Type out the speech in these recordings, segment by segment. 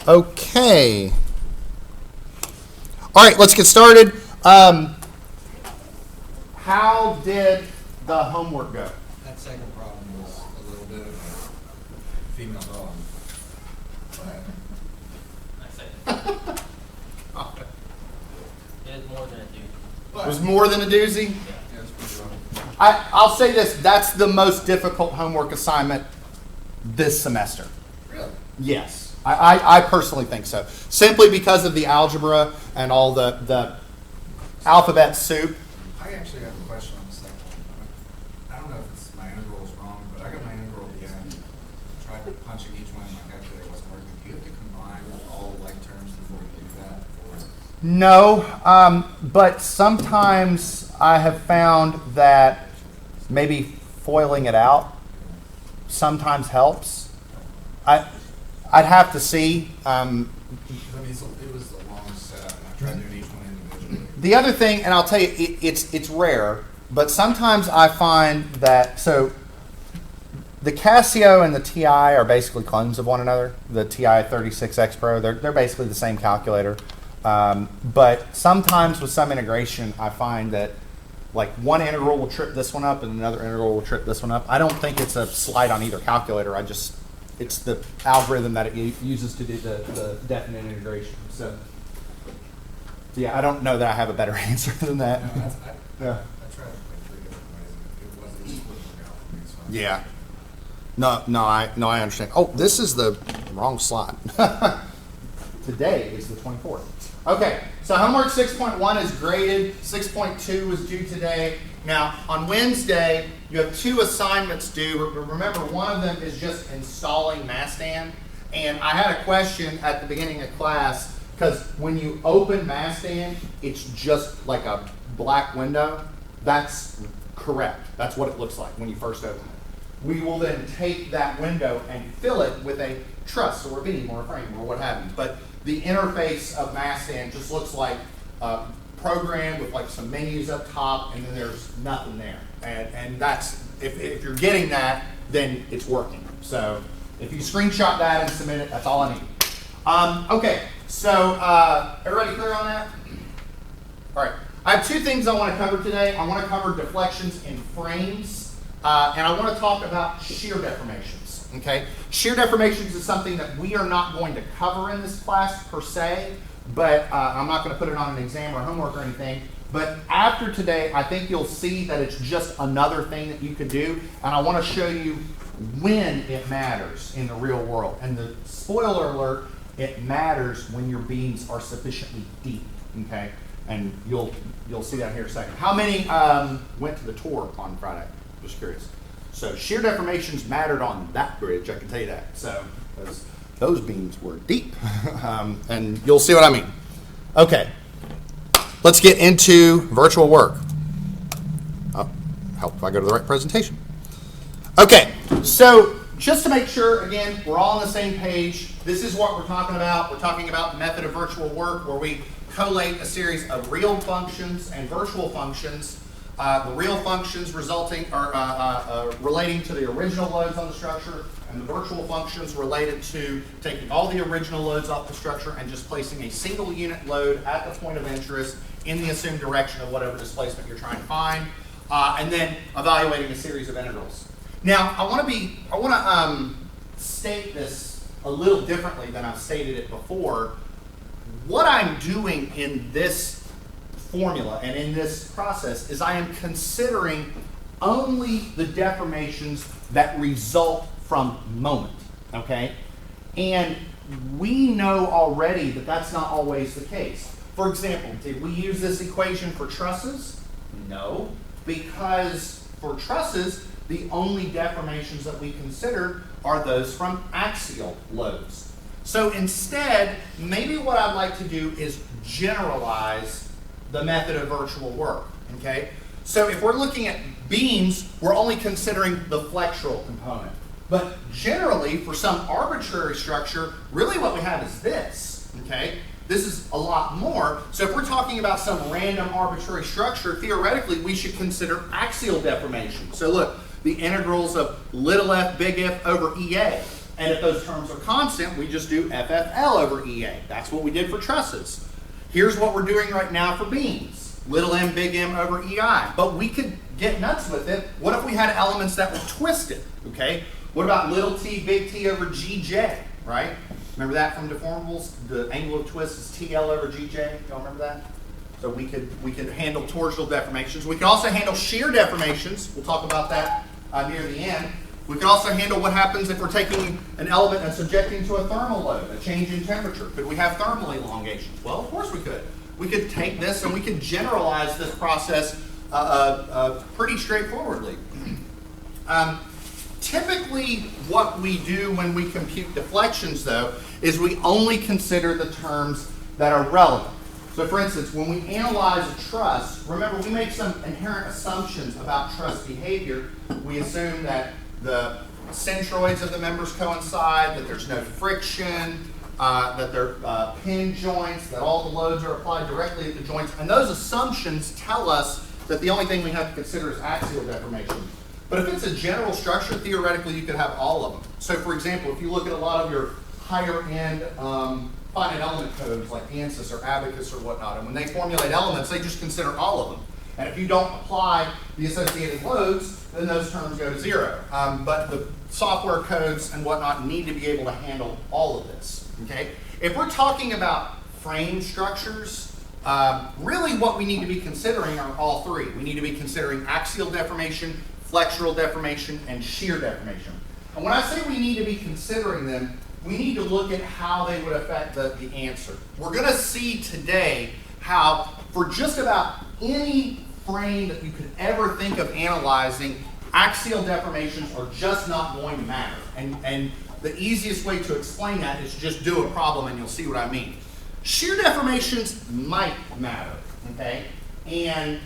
Okay. All right, let's get started. How did the homework go? That second problem was a little bit of a female dog. It was more than a doozy. It was more than a doozy? Yeah, it's pretty rough. I'll say this, that's the most difficult homework assignment this semester. Really? Yes, I personally think so. Simply because of the algebra and all the alphabet soup. I actually have a question on the second one. I don't know if it's my integral is wrong, but I got my integral at the end. Tried punching each one in my calculator, it wasn't working. Do you have to combine all like terms before you do that? Or? No, but sometimes I have found that maybe foiling it out sometimes helps. I'd have to see. I mean, it was a long setup, and I tried doing each one individually. The other thing, and I'll tell you, it's rare, but sometimes I find that, so the Casio and the TI are basically clones of one another. The TI 36X Pro, they're basically the same calculator. But sometimes with some integration, I find that like one integral will trip this one up and another integral will trip this one up. I don't think it's a slight on either calculator. It's the algorithm that it uses to do the definite integration. So yeah, I don't know that I have a better answer than that. No, Yeah. I tried like 3 different ways, and it wasn't just working out for me. So Yeah. No, I understand. Oh, this is the wrong slide. Today is the 24th. Okay, so homework 6.1 is graded. 6.2 was due today. Now, on Wednesday, you have 2 assignments due. Remember, one of them is just installing Mastan. And I had a question at the beginning of class, because when you open Mastan, it's just like a black window. That's correct. That's what it looks like when you first open it. We will then take that window and fill it with a truss or a beam or a frame or what have you. But the interface of Mastan just looks like a program with like some menus up top, and then there's nothing there. And that's, if you're getting that, then it's working. So if you screenshot that and submit it, that's all I need. Okay, so everybody clear on that? All right, I have 2 things I want to cover today. I want to cover deflections in frames, and I want to talk about shear deformations. Okay, shear deformations is something that we are not going to cover in this class per se, but I'm not going to put it on an exam or homework or anything. But after today, I think you'll see that it's just another thing that you could do, and I want to show you when it matters in the real world. And the spoiler alert, it matters when your beams are sufficiently deep. Okay, and you'll see that here in a second. How many went to the tour on Friday? Just curious. So shear deformations mattered on that bridge, I can tell you that. So those beams were deep, and you'll see what I mean. Okay, let's get into virtual work. Oh, help if I go to the right presentation. Okay, so just to make sure, again, we're all on the same page, this is what we're talking about. We're talking about the method of virtual work, where we collate a series of real functions and virtual functions. The real functions relating to the original loads on the structure, and the virtual functions related to taking all the original loads off the structure and just placing a single unit load at the point of interest in the assumed direction of whatever displacement you're trying to find, and then evaluating a series of integrals. Now, I want to state this a little differently than I've stated it before. What I'm doing in this formula and in this process is I am considering only the deformations that result from moment, okay? And we know already that that's not always the case. For example, did we use this equation for trusses? No, because for trusses, the only deformations that we considered are those from axial loads. So instead, maybe what I'd like to do is generalize the method of virtual work, okay? So if we're looking at beams, we're only considering the flexural component. But generally, for some arbitrary structure, really what we have is this, okay? This is a lot more. So if we're talking about some random arbitrary structure, theoretically, we should consider axial deformation. So look, the integrals of little f, big F over EA. And if those terms are constant, we just do FFL over EA. That's what we did for trusses. Here's what we're doing right now for beams. Little m, big M over EI. But we could get nuts with it. What if we had elements that were twisted, okay? What about little t, big T over GJ, right? Remember that from deformables? The angle of twist is TL over GJ. Y'all remember that? So we could handle torsional deformations. We can also handle shear deformations. We'll talk about that near the end. We can also handle what happens if we're taking an element and subjecting to a thermal load, a change in temperature. Could we have thermal elongations? Well, of course we could. We could take this and we could generalize this process pretty straightforwardly. Typically, what we do when we compute deflections, though, is we only consider the terms that are relevant. So, for instance, when we analyze a truss, remember we make some inherent assumptions about truss behavior. We assume that the centroids of the members coincide, that there's no friction, that they're pin joints, that all the loads are applied directly at the joints. And those assumptions tell us that the only thing we have to consider is axial deformation. But if it's a general structure, theoretically you could have all of them. So for example, if you look at a lot of your higher end finite element codes like ANSYS or Abacus or whatnot, and when they formulate elements, they just consider all of them. And if you don't apply the associated loads, then those terms go to zero. But the software codes and whatnot need to be able to handle all of this, okay? If we're talking about frame structures, really what we need to be considering are all three. We need to be considering axial deformation, flexural deformation, and shear deformation. And when I say we need to be considering them, we need to look at how they would affect the answer. We're going to see today how for just about any frame that you could ever think of analyzing, axial deformations are just not going to matter. And the easiest way to explain that is just do a problem and you'll see what I mean. Shear deformations might matter, okay? And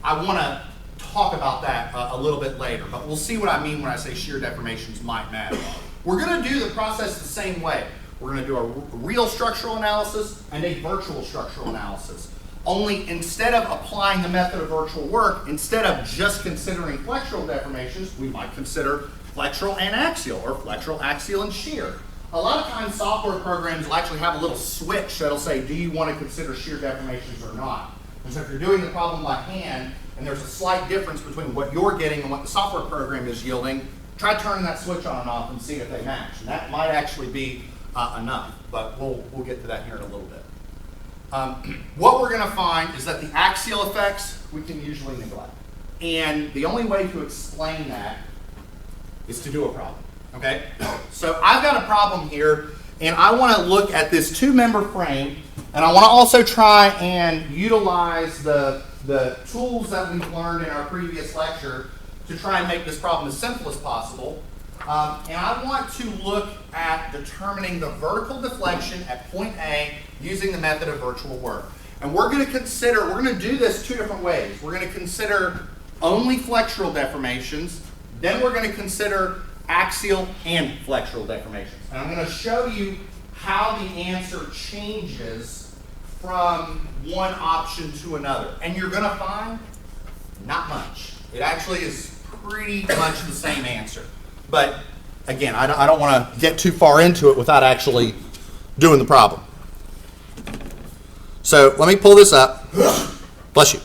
I want to talk about that a little bit later, but we'll see what I mean when I say shear deformations might matter. We're going to do the process the same way. We're going to do a real structural analysis and a virtual structural analysis. Only instead of applying the method of virtual work, instead of just considering flexural deformations, we might consider flexural and axial, or flexural, axial, and shear. A lot of times software programs will actually have a little switch that'll say, do you want to consider shear deformations or not? And so if you're doing the problem by hand, and there's a slight difference between what you're getting and what the software program is yielding, try turning that switch on and off and see if they match. And that might actually be enough, but we'll get to that here in a little bit. What we're going to find is that the axial effects we can usually neglect. And the only way to explain that is to do a problem, okay? So I've got a problem here, and I want to look at this two-member frame, and I want to also try and utilize the tools that we've learned in our previous lecture to try and make this problem as simple as possible. And I want to look at determining the vertical deflection at point A using the method of virtual work. And we're going to do this two different ways. We're going to consider only flexural deformations, then we're going to consider axial and flexural deformations. And I'm going to show you how the answer changes from one option to another. And you're going to find not much. It actually is pretty much the same answer. But again, I don't want to get too far into it without actually doing the problem. So let me pull this up. Bless you.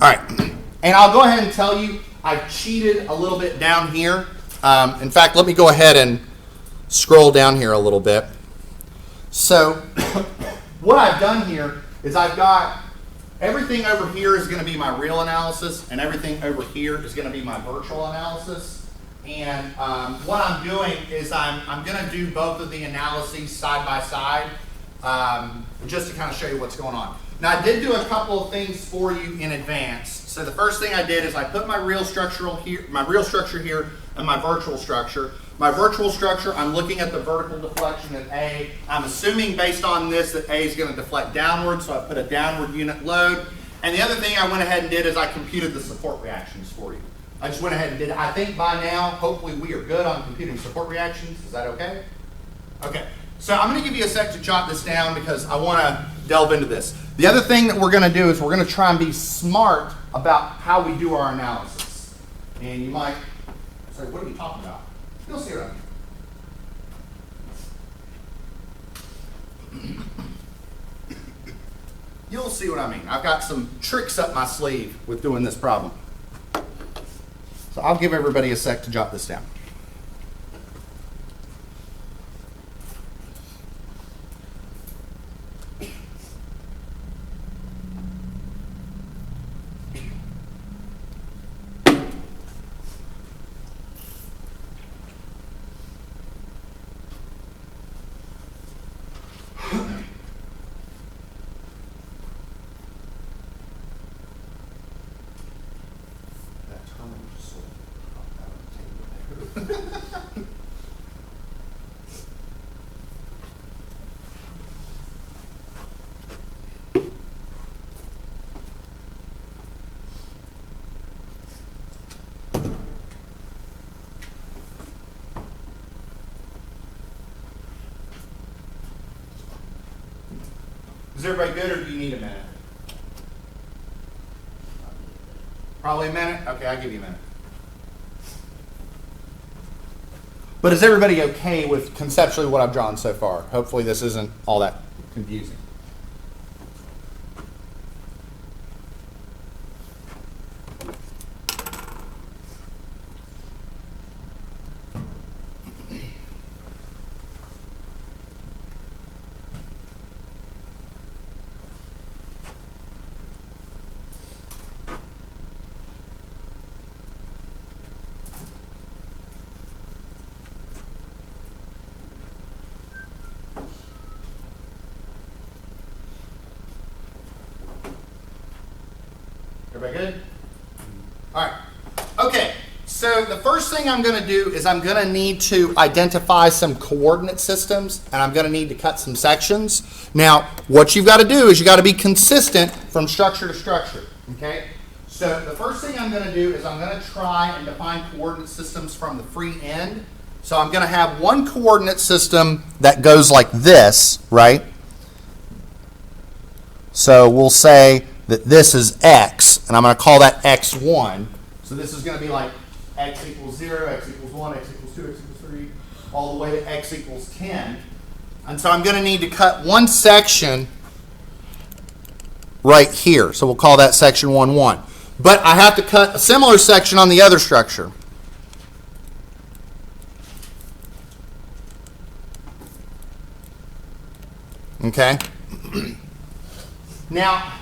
All right. And I'll go ahead and tell you I've cheated a little bit down here. In fact, let me go ahead and scroll down here a little bit. So what I've done here is I've got everything over here is going to be my real analysis, and everything over here is going to be my virtual analysis. And what I'm doing is I'm going to do both of the analyses side by side, just to kind of show you what's going on. Now I did do a couple of things for you in advance. So the first thing I did is I put my real structure here, and my virtual structure. My virtual structure, I'm looking at the vertical deflection at A. I'm assuming based on this that A is going to deflect downward, so I put a downward unit load. And the other thing I went ahead and did is I computed the support reactions for you. I just went ahead and did it. I think by now, hopefully we are good on computing support reactions. Is that okay? Okay. So I'm going to give you a sec to jot this down because I want to delve into this. The other thing that we're going to do is we're going to try and be smart about how we do our analysis. And you might say, what are you talking about? You'll see what I mean. You'll see what I mean. I've got some tricks up my sleeve with doing this problem. So I'll give everybody a sec to jot this down. Is everybody good, or do you need a minute? Probably a minute? Okay, I'll give you a minute. But is everybody okay with conceptually what I've drawn so far? Hopefully this isn't all that confusing. Everybody good? All right. Okay, so the first thing I'm going to do is I'm going to need to identify some coordinate systems, and I'm going to need to cut some sections. Now, what you've got to do is you've got to be consistent from structure to structure. Okay? So the first thing I'm going to do is I'm going to try and define coordinate systems from the free end. So I'm going to have one coordinate system that goes like this, right? So we'll say that this is x, and I'm going to call that x1. So this is going to be like x equals 0, x equals 1, x equals 2, x equals 3, all the way to x equals 10. And so I'm going to need to cut one section right here. So we'll call that section 1, 1. But I have to cut a similar section on the other structure. Okay? Now,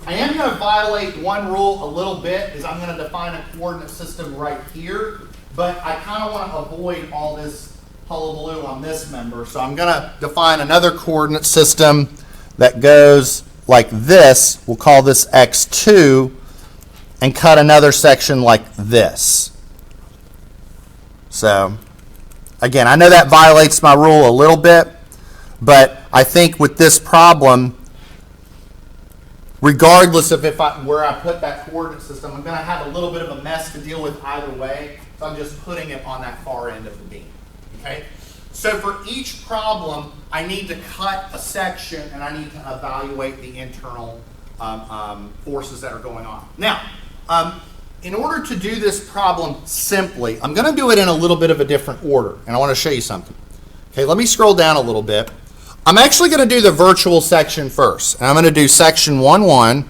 I am going to violate one rule a little bit, is I'm going to define a coordinate system right here, but I kind of want to avoid all this hullabaloo on this member, so I'm going to define another coordinate system that goes like this. We'll call this x2, and cut another section like this. So, again, I know that violates my rule a little bit, but I think with this problem, regardless of where I put that coordinate system, I'm going to have a little bit of a mess to deal with either way. So I'm just putting it on that far end of the beam. Okay? So for each problem, I need to cut a section, and I need to evaluate the internal forces that are going on. Now, in order to do this problem simply, I'm going to do it in a little bit of a different order, and I want to show you something. Okay, let me scroll down a little bit. I'm actually going to do the virtual section first. And I'm going to do section 1, 1.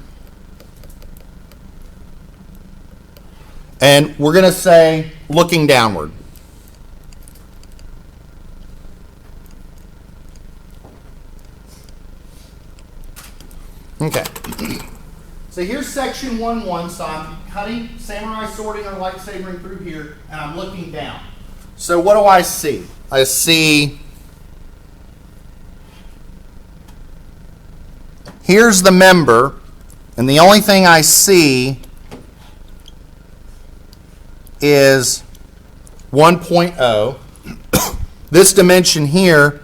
And we're going to say looking downward. Okay. So here's section 1, 1. So I'm cutting, samurai sorting or lightsabering through here, and I'm looking down. So what do I see? I see... here's the member, and the only thing I see is 1.0. This dimension here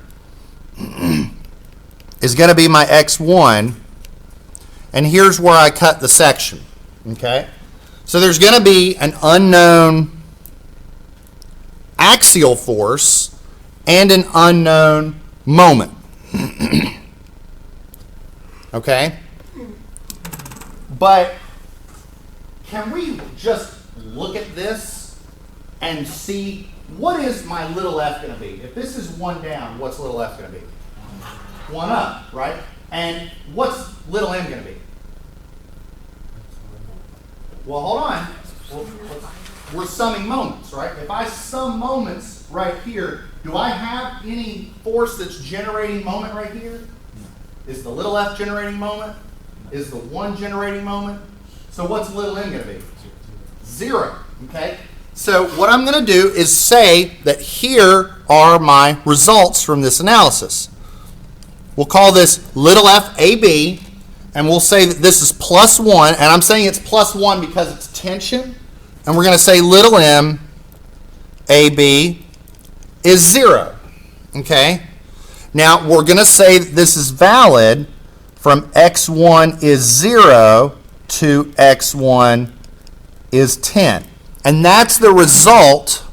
is going to be my x1, and here's where I cut the section. Okay? So there's going to be an unknown axial force and an unknown moment. Okay? But can we just look at this and see what is my little f going to be? If this is 1 down, what's little f going to be? 1 up, right? And what's little m going to be? Well, hold on. We're summing moments, right? If I sum moments right here, do I have any force that's generating moment right here? Is the little f generating moment? Is the 1 generating moment? So what's little m going to be? 0, okay? So what I'm going to do is say that here are my results from this analysis. We'll call this little f AB, and we'll say that this is +1, and I'm saying it's +1 because it's tension, and we're going to say little m AB is 0, okay? Now, we're going to say that this is valid from x1 is 0 to x1 is 10. And that's the result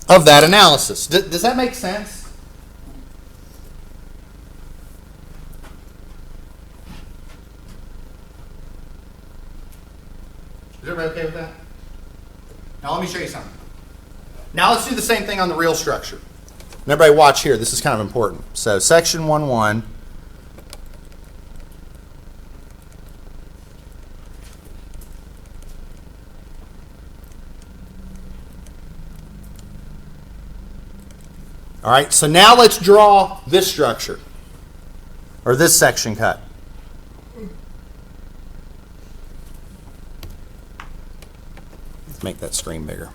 of that analysis. Does that make sense? Is everybody okay with that? Now let me show you something. Now let's do the same thing on the real structure. And everybody watch here. This is kind of important. So section 1.1. All right, so now let's draw this structure, or this section cut. Let's make that screen bigger.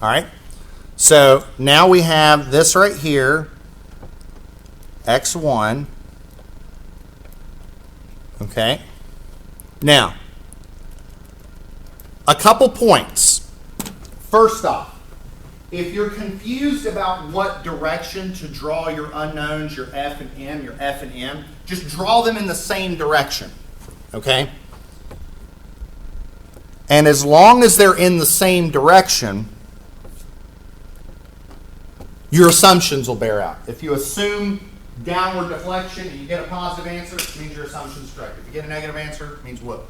All right, so now we have this right here, x1. Okay. Now, a couple points. First off, if you're confused about what direction to draw your unknowns, your F and M, your F and M, just draw them in the same direction. Okay? And as long as they're in the same direction, your assumptions will bear out. If you assume downward deflection and you get a positive answer, it means your assumption is correct. If you get a negative answer, it means what?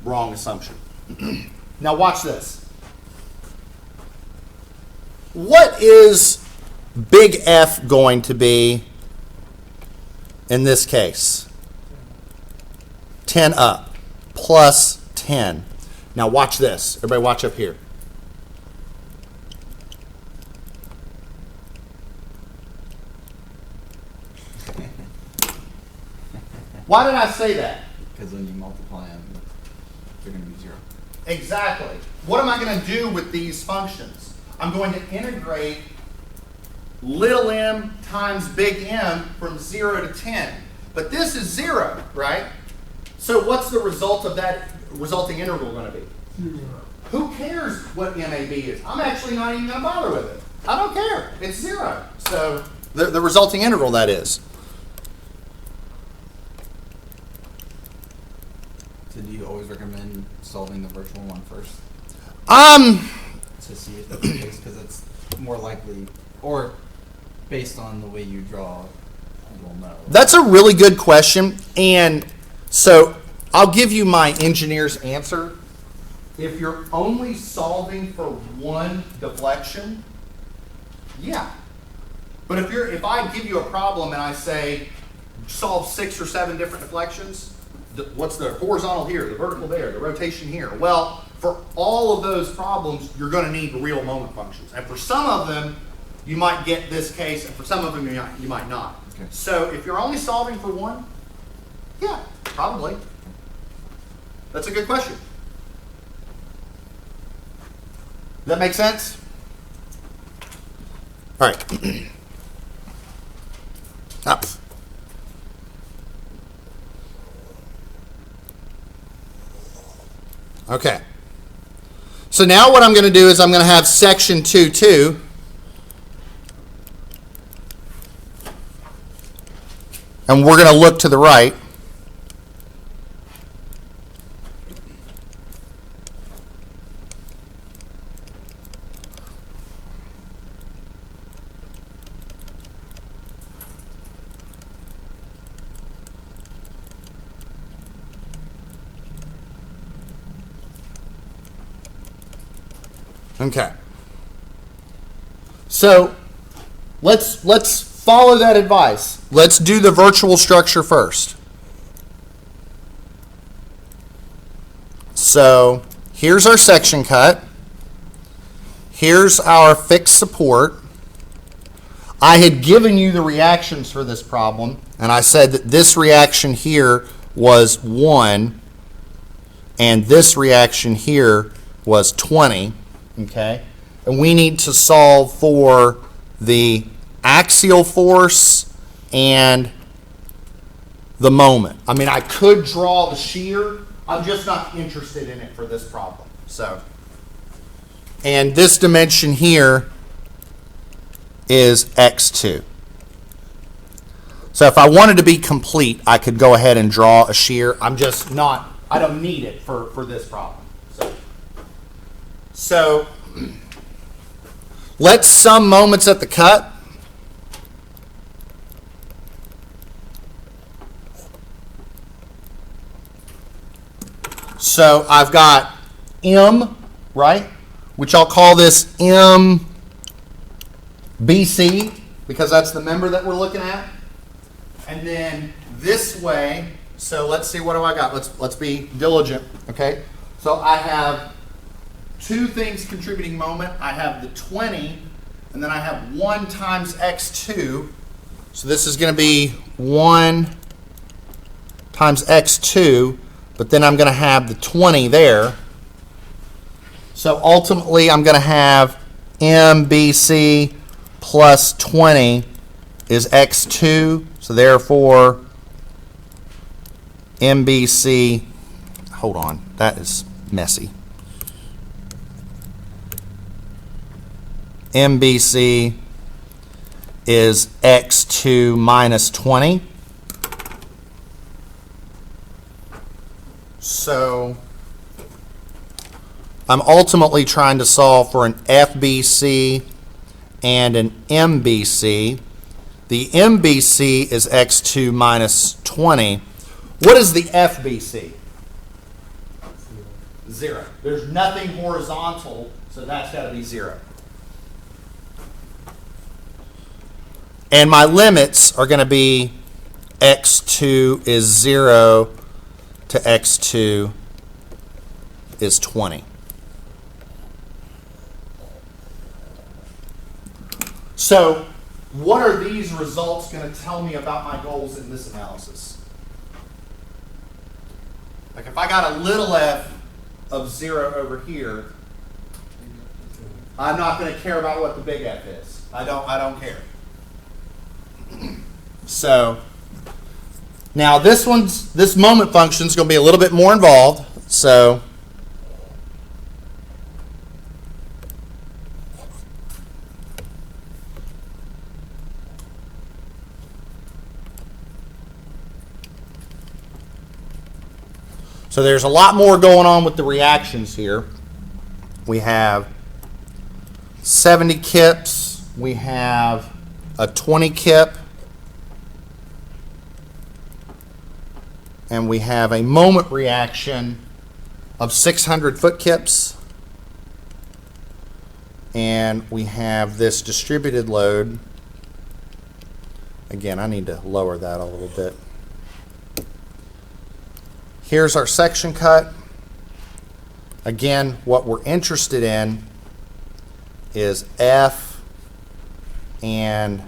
Wrong assumption. Now watch this. What is big F going to be in this case? 10 up plus 10. Now watch this. Everybody watch up here. Why did I say that? Because when you multiply them, they're going to be 0. Exactly. What am I going to do with these functions? I'm going to integrate little m times big M from 0 to 10. But this is 0, right? So what's the result of that resulting integral going to be? 0. Who cares what MAB is? I'm actually not even going to bother with it. I don't care. It's 0. So the resulting integral, that is. So do you always recommend solving the virtual one first? To see if that's the case, because it's more likely, or based on the way you draw, you'll know. That's a really good question, and so I'll give you my engineer's answer. If you're only solving for one deflection, yeah. But if I give you a problem and I say solve 6 or 7 different deflections, what's the horizontal here, the vertical there, the rotation here? Well, for all of those problems, you're going to need real moment functions. And for some of them, you might get this case, and for some of them, you might not. Okay. So if you're only solving for one, yeah, probably. That's a good question. Does that make sense? All right. Up. Okay. So now what I'm going to do is I'm going to have section 2.2. And we're going to look to the right. Okay. So let's follow that advice. Let's do the virtual structure first. So here's our section cut. Here's our fixed support. I had given you the reactions for this problem, and I said that this reaction here was 1, and this reaction here was 20, okay? And we need to solve for the axial force and the moment. I mean, I could draw the shear. I'm just not interested in it for this problem. So, and this dimension here is x2. So if I wanted to be complete, I could go ahead and draw a shear. I'm just not, I don't need it for this problem. So let's sum moments at the cut. So I've got M, right, which I'll call this MBC because that's the member that we're looking at. And then this way, so let's see, what do I got? Let's be diligent, okay? So I have two things contributing moment. I have the 20, and then I have 1 times x2. So this is going to be 1 times x2, but then I'm going to have the 20 there. So ultimately, I'm going to have MBC plus 20 is x2. So therefore, MBC, hold on, that is messy. MBC is x2 minus 20. So I'm ultimately trying to solve for an FBC and an MBC. The MBC is x2 minus 20. What is the FBC? 0. There's nothing horizontal, so that's got to be 0. And my limits are going to be x2 is 0 to x2 is 20. So what are these results going to tell me about my goals in this analysis? Like if I got a little f of 0 over here, I'm not going to care about what the big F is. I don't care. So now this moment function is going to be a little bit more involved. So there's a lot more going on with the reactions here. We have 70 kips. We have a 20 kip. And we have a moment reaction of 600 foot kips. And we have this distributed load. Again, I need to lower that a little bit. Here's our section cut. Again, what we're interested in is F and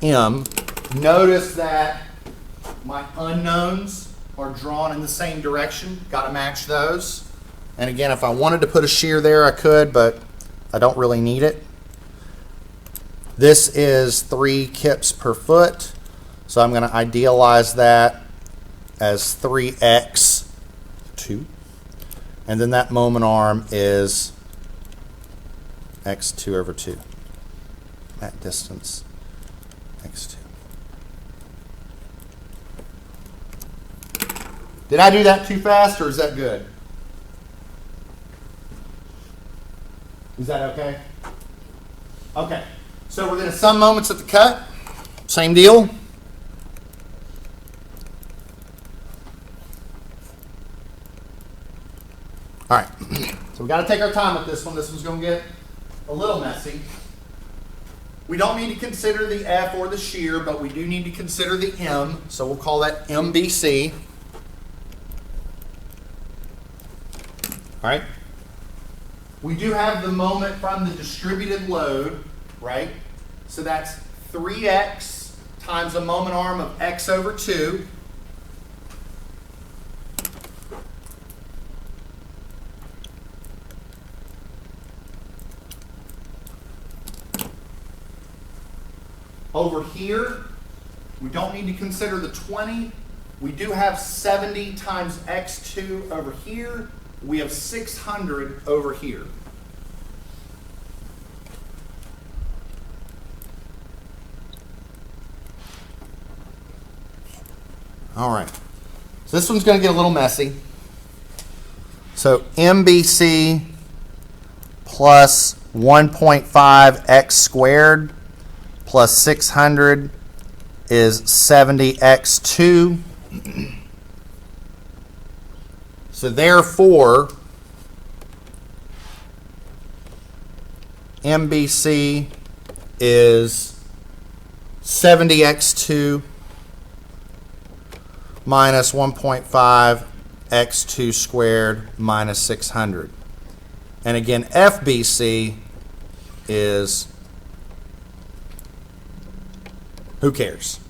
M. Notice that my unknowns are drawn in the same direction. Got to match those. And again, if I wanted to put a shear there, I could, but I don't really need it. This is 3 kips per foot. So I'm going to idealize that as 3x2. And then that moment arm is x2 over 2. That distance, x2. Did I do that too fast, or is that good? Is that okay? Okay. So we're going to sum moments at the cut. Same deal. All right. So we got to take our time with this one. This one's going to get a little messy. We don't need to consider the F or the shear, but we do need to consider the M. So we'll call that MBC. All right. We do have the moment from the distributed load, right? So that's 3x times a moment arm of x over 2. Over here, we don't need to consider the 20. We do have 70 times x2 over here. We have 600 over here. All right. So this one's going to get a little messy. So MBC plus 1.5 x squared plus 600 is 70x2. So therefore, MBC is 70x2 minus 1.5 x2 squared minus 600. And again, FBC is, who cares?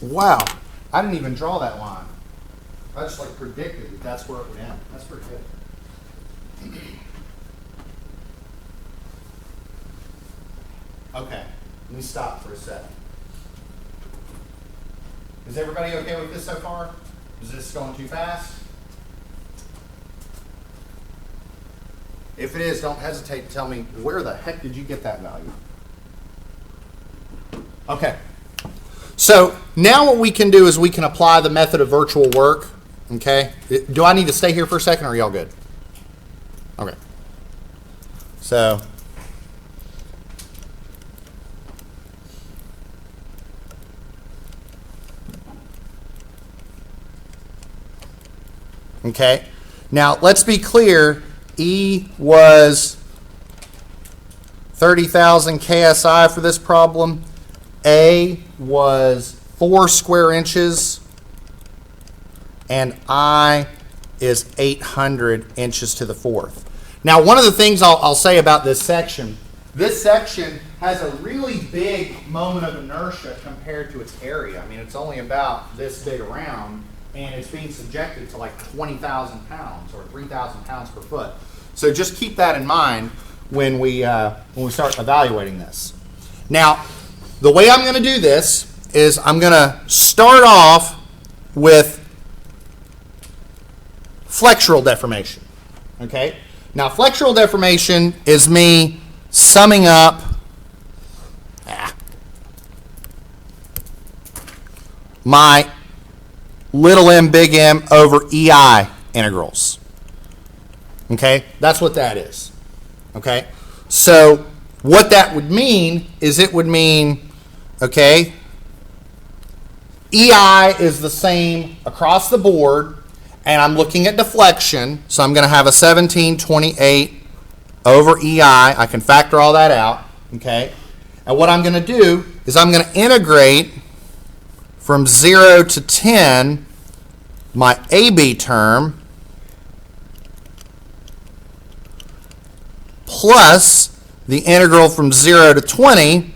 Wow, I didn't even draw that line. I just like predicted that that's where it would end. That's pretty good. Okay, let me stop for a second. Is everybody okay with this so far? Is this going too fast? If it is, don't hesitate to tell me, where the heck did you get that value? Okay. So now what we can do is we can apply the method of virtual work. Okay. Do I need to stay here for a second, or are y'all good? Okay. So okay. Now let's be clear. E was 30,000 KSI for this problem. A was 4 square inches, and I is 800 inches to the fourth. Now, one of the things I'll say about this section has a really big moment of inertia compared to its area. I mean, it's only about this big around, and it's being subjected to like 20,000 pounds or 3,000 pounds per foot. So just keep that in mind when we start evaluating this. Now, the way I'm going to do this is I'm going to start off with flexural deformation. Okay? Now, flexural deformation is me summing up my little m, big M over EI integrals. Okay? That's what that is. Okay? So what that would mean is it would mean, okay, EI is the same across the board, and I'm looking at deflection, so I'm going to have a 1728 over EI. I can factor all that out, okay? And what I'm going to do is I'm going to integrate from 0 to 10 my AB term plus the integral from 0 to 20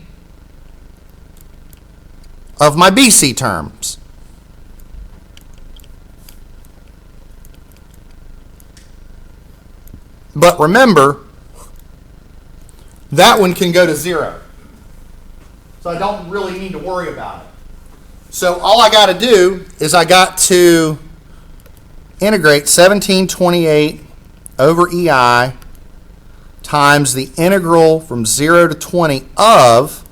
of my BC terms. But remember, that one can go to 0. So I don't really need to worry about it. So all I got to do is I got to integrate 1728 over EI times the integral from 0 to 20 of,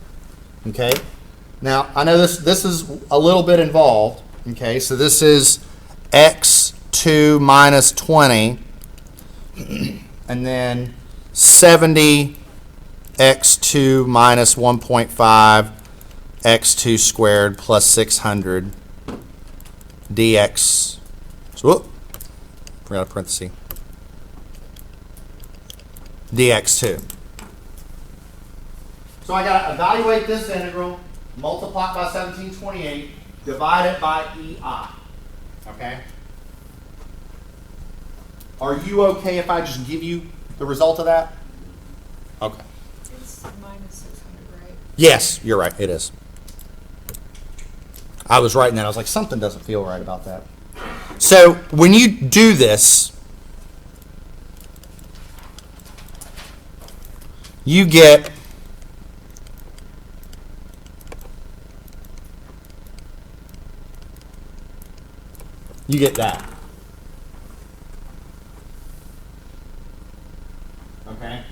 okay, now I know this is a little bit involved, okay, so this is x2 minus 20, and then 70 x2 minus 1.5 x2 squared plus 600 dx. So, whoop, forgot a parenthesis. dx2. So I got to evaluate this integral, multiply it by 1728, divide it by EI. Okay? Are you okay if I just give you the result of that? Okay. It's minus 600, right? Yes, you're right. It is. I was writing that. I was like, something doesn't feel right about that. So when you do this, you get that. Okay?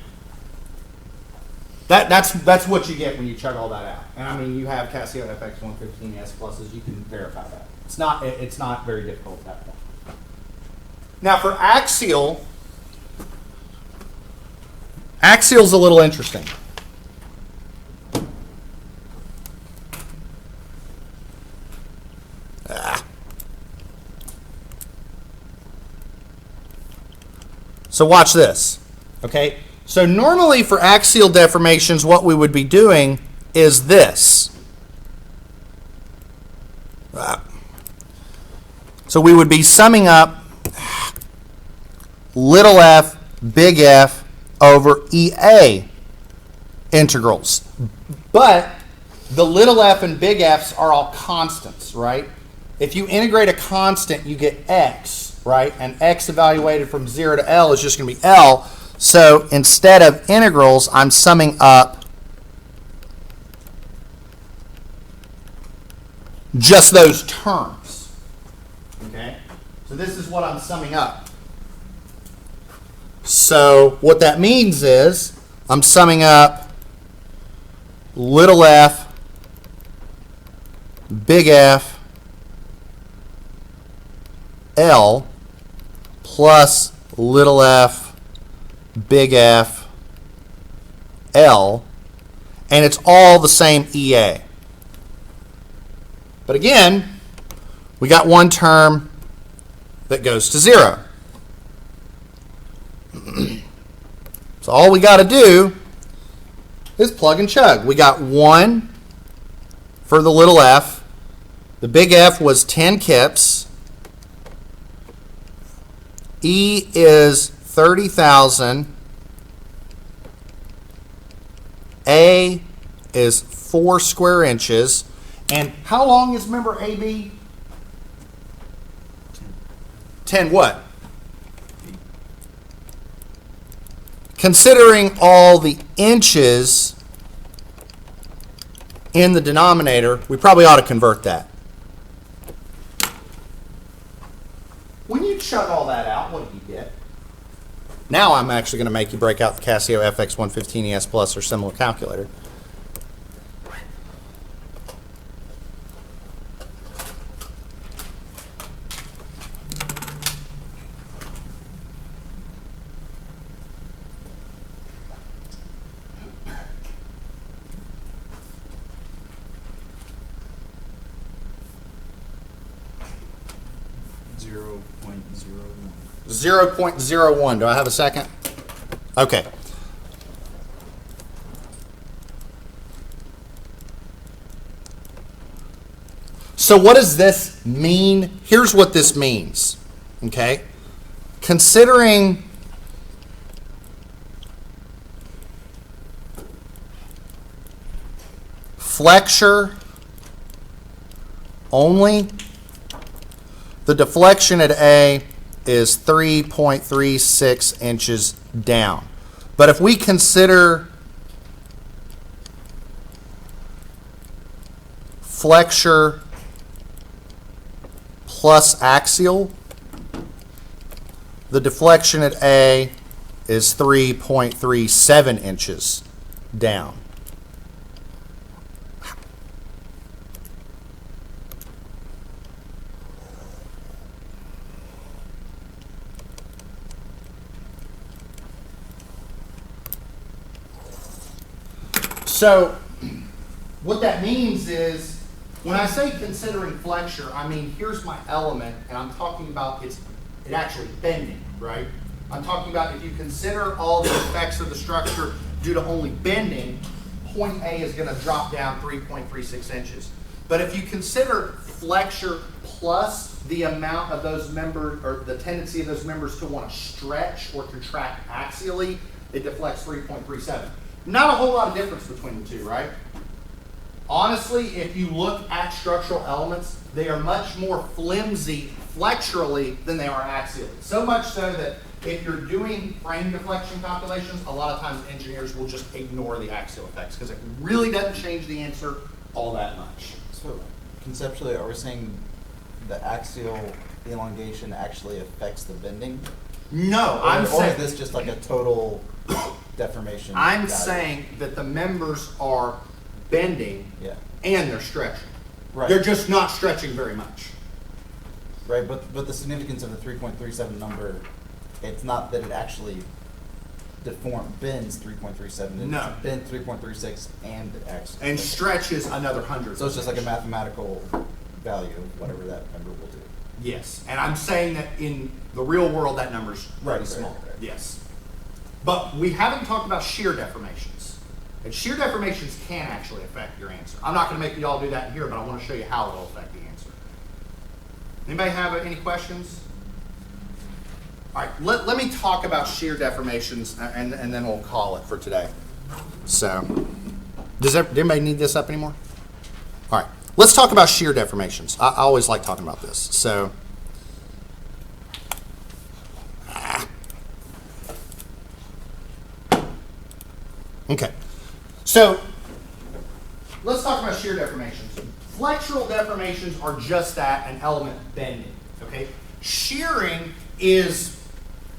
That's what you get when you chug all that out. And I mean, you have Casio FX 115S pluses. You can verify that. It's not very difficult at that point. Now for axial's a little interesting. So watch this. Okay? So normally for axial deformations, what we would be doing is this. So we would be summing up little f, big F over EA integrals. But the little f and big F's are all constants, right? If you integrate a constant, you get x, right? And x evaluated from 0 to L is just going to be L. So instead of integrals, I'm summing up just those terms. Okay? So this is what I'm summing up. So what that means is I'm summing up little f, big F, L, plus little f, big F, L, and it's all the same EA. But again, we got one term that goes to 0. So all we got to do is plug and chug. We got 1 for the little f. The big F was 10 kips. E is 30,000. A is 4 square inches. And how long is, remember, AB? 10 what? Considering all the inches in the denominator, we probably ought to convert that. When you chug all that out, what do you get? Now I'm actually going to make you break out the Casio FX 115ES Plus or similar calculator. .01. Do I have a second? Okay. So what does this mean? Here's what this means. Okay? Considering flexure only, the deflection at A is 3.36 inches down. But if we consider flexure plus axial, the deflection at A is 3.37 inches down. So what that means is, when I say considering flexure, I mean here's my element, and I'm talking about it actually bending, right? I'm talking about if you consider all the effects of the structure due to only bending, point A is going to drop down 3.36 inches. But if you consider flexure plus the amount of those members, or the tendency of those members to want to stretch or contract axially, it deflects 3.37. Not a whole lot of difference between the two, right? Honestly, if you look at structural elements, they are much more flimsy flexurally than they are axially. So much so that if you're doing frame deflection calculations, a lot of times engineers will just ignore the axial effects because it really doesn't change the answer all that much. So conceptually, are we saying the axial elongation actually affects the bending? No, Or I'm is saying this just like a total deformation? I'm value? saying that the members are bending Yeah. and they're stretching. Right. They're just not stretching very much. Right, but the significance of the 3.37 number, it's not that it actually bends 3.37. No. It bends 3.36 and it actually. And stretches another 100. So it's just like a mathematical value of whatever that number will do. Yes, and I'm saying that in the real world that number's pretty Right, small. right. Yes. But we haven't talked about shear deformations. And shear deformations can actually affect your answer. I'm not going to make you all do that here, but I want to show you how it'll affect the answer. Anybody have any questions? All right, let me talk about shear deformations, and then we'll call it for today. So, does anybody need this up anymore? All right, let's talk about shear deformations. I always like talking about this. So, okay. So, let's talk about shear deformations. Flexural deformations are just that, an element bending, okay? Shearing is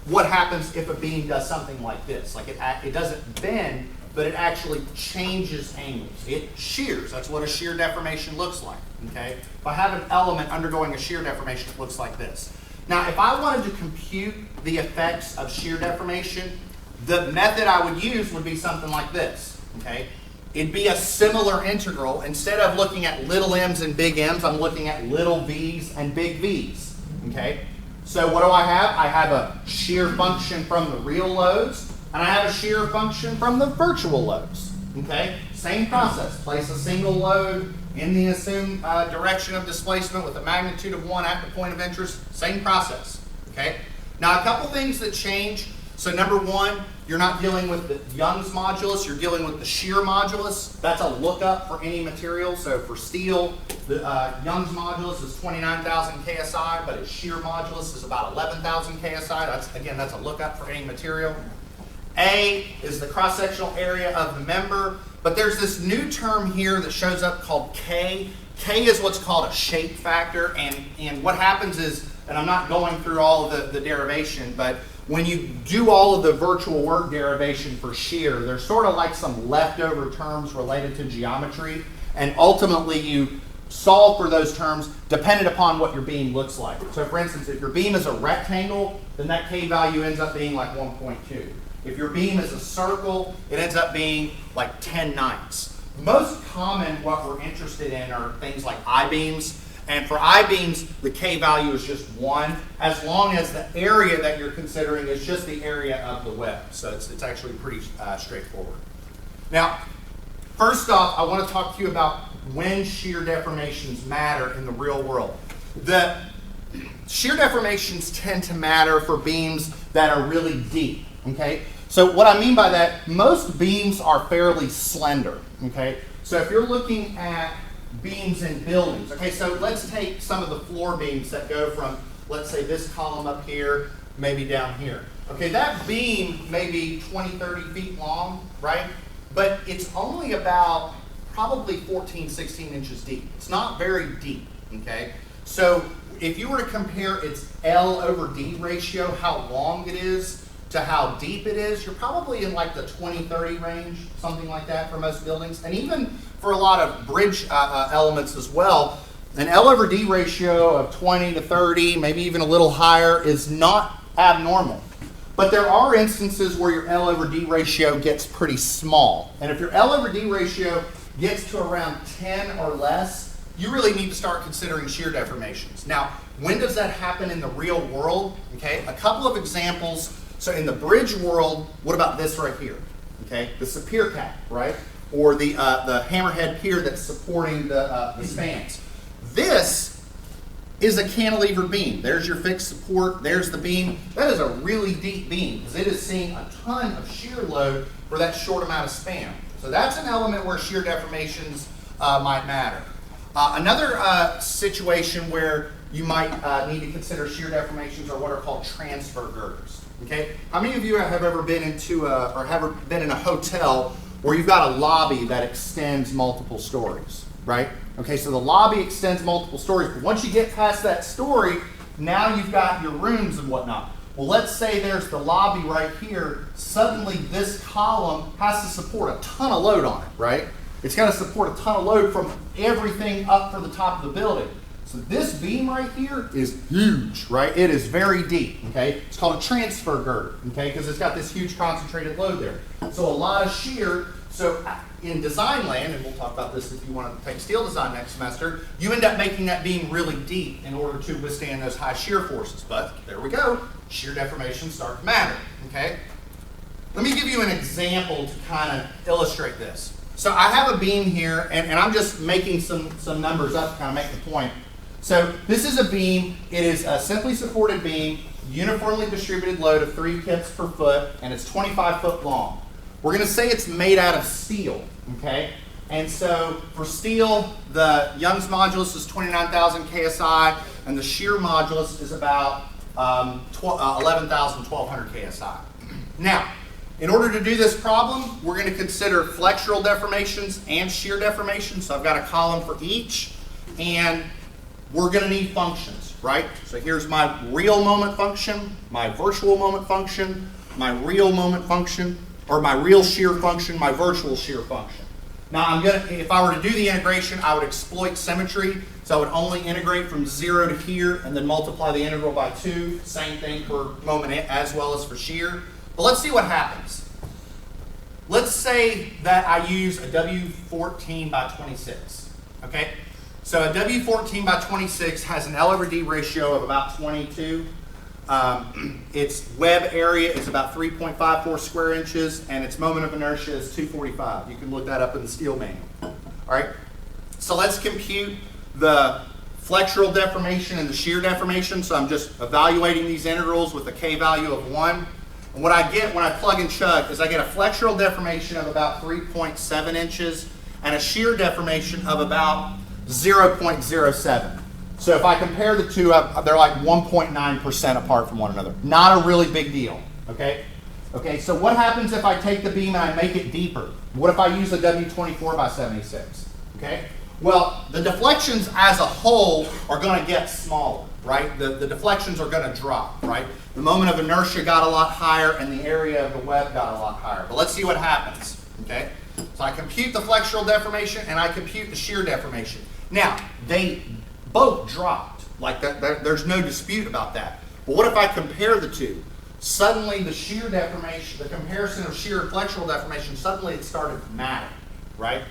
what happens if a beam does something like this. Like it doesn't bend, but it actually changes angles. It shears. That's what a shear deformation looks like, okay? If I have an element undergoing a shear deformation, it looks like this. Now, if I wanted to compute the effects of shear deformation, the method I would use would be something like this, okay? It'd be a similar integral. Instead of looking at little m's and big M's, I'm looking at little v's and big v's, okay? So what do I have? I have a shear function from the real loads, and I have a shear function from the virtual loads, okay? Same process. Place a single load in the assumed direction of displacement with a magnitude of 1 at the point of interest. Same process, okay? Now, a couple things that change. So number one, you're not dealing with the Young's modulus, you're dealing with the shear modulus. That's a lookup for any material. So for steel, the Young's modulus is 29,000 KSI, but its shear modulus is about 11,000 KSI. That's a lookup for any material. A is the cross-sectional area of the member, but there's this new term here that shows up called K. K is what's called a shape factor, and what happens is, and I'm not going through all of the derivation, but when you do all of the virtual work derivation for shear, there's sort of like some leftover terms related to geometry, and ultimately you solve for those terms dependent upon what your beam looks like. So for instance, if your beam is a rectangle, then that K value ends up being like 1.2. If your beam is a circle, it ends up being like 10/9. Most common, what we're interested in are things like I-beams. And for I-beams, the K value is just 1, as long as the area that you're considering is just the area of the web. So it's actually pretty straightforward. Now, first off, I want to talk to you about when shear deformations matter in the real world. The shear deformations tend to matter for beams that are really deep, okay? So what I mean by that, most beams are fairly slender, okay? So if you're looking at beams in buildings. Okay, so let's take some of the floor beams that go from, let's say, this column up here, maybe down here. Okay, that beam may be 20, 30 feet long, right? But it's only about probably 14, 16 inches deep. It's not very deep, okay? So if you were to compare its L over D ratio, how long it is to how deep it is, you're probably in like the 20, 30 range, something like that for most buildings. And even for a lot of bridge elements as well, an L over D ratio of 20 to 30, maybe even a little higher, is not abnormal. But there are instances where your L over D ratio gets pretty small. And if your L over D ratio gets to around 10 or less, you really need to start considering shear deformations. Now, when does that happen in the real world? Okay, a couple of examples. So in the bridge world, what about this right here? Okay, this is a pier cap, right? Or the hammerhead pier that's supporting the spans. This is a cantilever beam. There's your fixed support, there's the beam. That is a really deep beam because it is seeing a ton of shear load for that short amount of span. So that's an element where shear deformations might matter. Another situation where you might need to consider shear deformations are what are called transfer girders. Okay, how many of you have ever been into or have ever been in a hotel where you've got a lobby that extends multiple stories, right? Okay, so the lobby extends multiple stories, but once you get past that story, now you've got your rooms and whatnot. Well, let's say there's the lobby right here. Suddenly this column has to support a ton of load on it, right? It's got to support a ton of load from everything up for the top of the building. So this beam right here is huge, right? It is very deep, okay? It's called a transfer girder, okay? Because it's got this huge concentrated load there. So a lot of shear. So in design land, and we'll talk about this if you want to take steel design next semester, you end up making that beam really deep in order to withstand those high shear forces. But there we go, shear deformations start to matter, okay? Let me give you an example to kind of illustrate this. So I have a beam here, and I'm just making some numbers up to kind of make the point. So this is a beam. It is a simply supported beam, uniformly distributed load of 3 kips per foot, and it's 25 foot long. We're going to say it's made out of steel, okay? And so for steel, the Young's modulus is 29,000 KSI, and the shear modulus is about 11,000, 1,200 KSI. Now, in order to do this problem, we're going to consider flexural deformations and shear deformations. So I've got a column for each, and we're going to need functions, right? So here's my real moment function, my virtual moment function, my real moment function, or my real shear function, my virtual shear function. Now if I were to do the integration, I would exploit symmetry. So I would only integrate from 0 to here and then multiply the integral by 2. Same thing for moment as well as for shear. But let's see what happens. Let's say that I use a W14 by 26, okay? So a W14 by 26 has an L over D ratio of about 22. Its web area is about 3.54 square inches, and its moment of inertia is 245. You can look that up in the steel manual. All right. So let's compute the flexural deformation and the shear deformation. So I'm just evaluating these integrals with a K value of 1. And what I get when I plug and chug is I get a flexural deformation of about 3.7 inches and a shear deformation of about 0.07. So if I compare the two, they're like 1.9% apart from one another. Not a really big deal, okay? Okay, so what happens if I take the beam and I make it deeper? What if I use a W24 by 76, okay? Well, the deflections as a whole are going to get smaller, right? The deflections are going to drop, right? The moment of inertia got a lot higher and the area of the web got a lot higher. But let's see what happens, okay? So I compute the flexural deformation and I compute the shear deformation. Now, they both dropped. Like there's no dispute about that. But what if I compare the two? Suddenly the shear deformation, the comparison of shear and flexural deformation, suddenly it started to matter, right?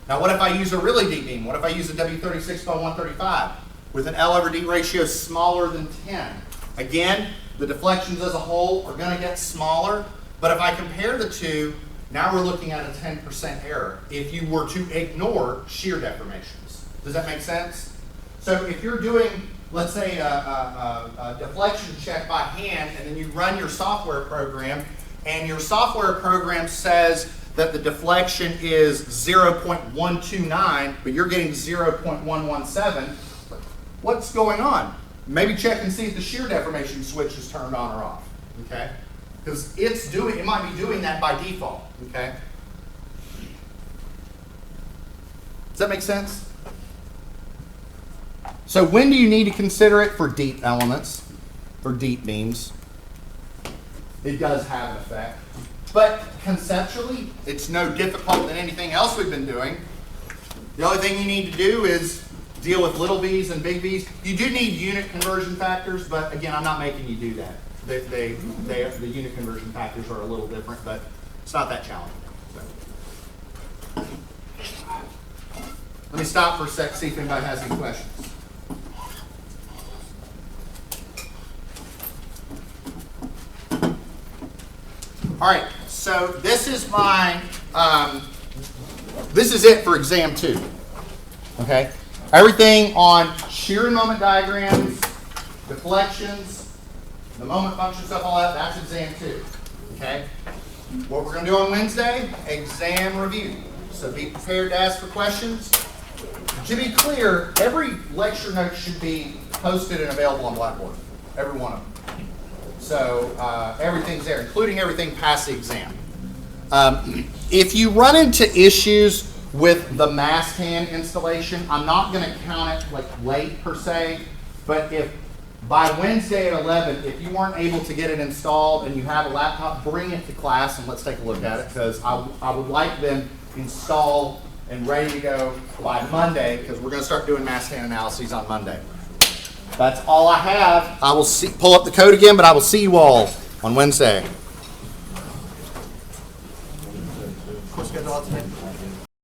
Now what if I use a really deep beam? What if I use a W36 by 135 with an L over D ratio smaller than 10? Again, the deflections as a whole are going to get smaller, but if I compare the two, now we're looking at a 10% error if you were to ignore shear deformations. Does that make sense? So if you're doing, let's say, a deflection check by hand, and then you run your software program, and your software program says that the deflection is 0.129, but you're getting 0.117, what's going on? Maybe check and see if the shear deformation switch is turned on or off, okay? Because it might be doing that by default, okay? Does that make sense? So when do you need to consider it? For deep elements, for deep beams? It does have an effect. But conceptually, it's no difficult than anything else we've been doing. The only thing you need to do is deal with little v's and big v's. You do need unit conversion factors, but again, I'm not making you do that. the unit conversion factors are a little different, but it's not that challenging. So. Let me stop for a sec, see if anybody has any questions. All right, so this is my, this is it for exam 2. Okay, everything on shear and moment diagrams, deflections, the moment function stuff, all that, that's exam 2. Okay, what we're going to do on Wednesday, exam review. So be prepared to ask for questions. To be clear, every lecture note should be posted and available on Blackboard, every one of them. So everything's there, including everything past the exam. If you run into issues with the mask hand installation, I'm not going to count it like late per se, but if by Wednesday at 11, if you weren't able to get it installed and you have a laptop, bring it to class and let's take a look at it, because I would like them installed and ready to go by Monday, because we're going to start doing mask hand analyses on Monday. That's all I have. I will pull up the code again, but I will see you all on Wednesday. Course schedule out today?